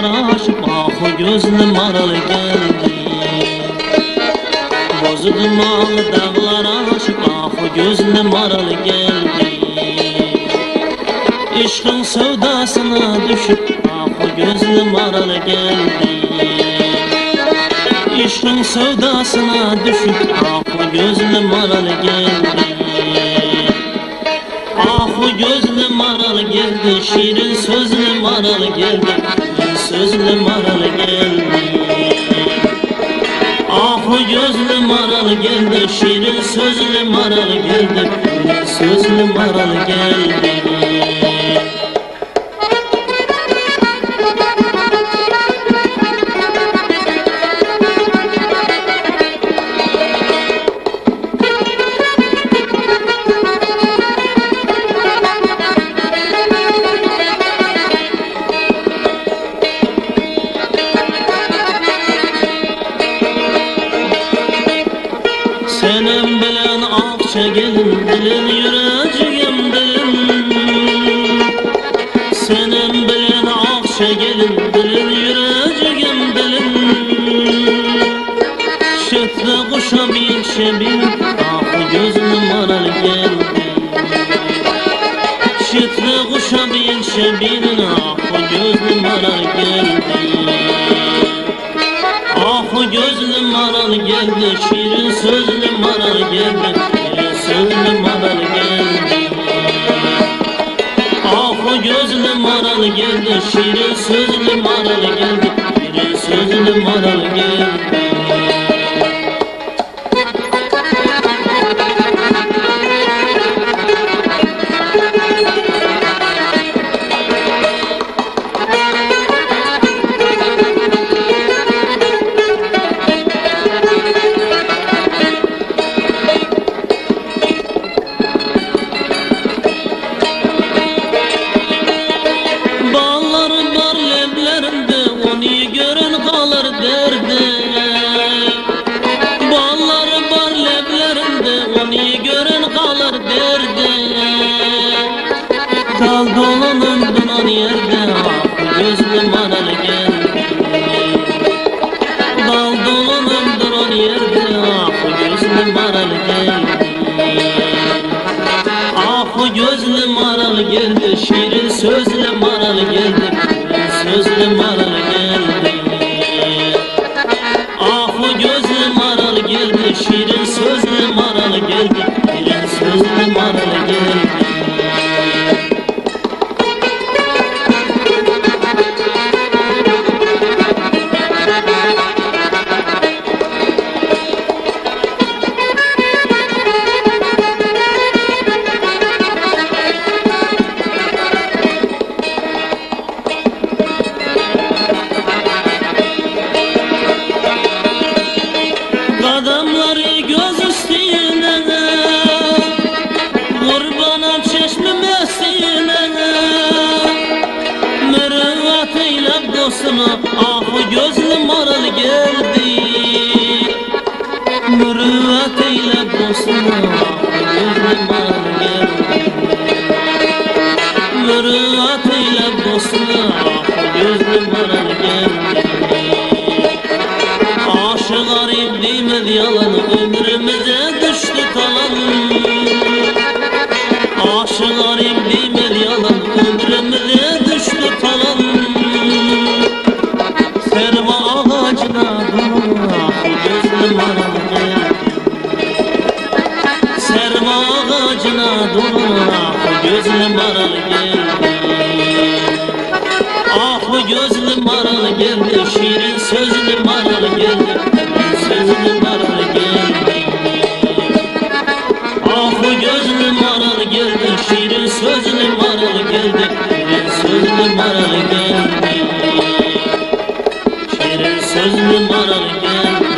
dağlar aşıp ahu gözlü maral geldi. Bozuldu dağlar aşıp ahu gözlü maral geldi. İşkın sevdasına düşüp ahu gözlü maral geldi. İşkın sevdasına düşüp ahu gözlü maral geldi. Ahu gözlü maral geldi, şirin sözlü maral geldi, sözlü maral geldi. Ahu gözlü maral geldi, şirin sözlü maral geldi, sözlü maral geldi. Senem bilen akça gelin dilin yüreğim dilin. Senem bilen akça gelin dilin yüreğim dilin. Şetle kuşa bir şebin ahu gözlü maral geldi. Şetle kuşa bir şebin ahu gözlü maral geldi. Ahu gözlü maral geldi, şirin sözlü maral geldi, şirin sözlü maral geldi. Ahu gözlü maral geldi, şirin sözlü maral geldi, şirin sözlü maral geldi. Kal dolanım duman yerde ahu gözlü maral geldi. Kal dolanım duman yerde ahu gözlü maral geldi. Ahu gözlü maral geldi, şirin sözlü maral geldi, sözlü maral geldi. Ahu gözlü maral geldi, şirin sözlü maral geldi, şirin sözlü maral geldi. Adamları göz üstüne, kurbanım çeşme mesine. Mürüvvet eylem dostuma, ahu gözlü maral geldi. Mürüvvet eylem dostuma, ahu gözlü maral geldi. Mürüvvet eylem dostuma, ahu gözlü maral geldi. Aşık garip değmedi yalan, ömrümüze düştü talan. Aşık garip değmedi yalan, ömrümüze düştü talan. Serva ağacına durur ahu gözlü maral geldi. Serva ağacına durur ahu gözlü maral geldi. Ahu gözlü maral geldi, şirin sözlü maral geldi, sözlü maral geldi. Ahu gözlü maral geldi, şirin sözlü maral geldi, sözlü maral geldi. Şirin sözlü maral geldi.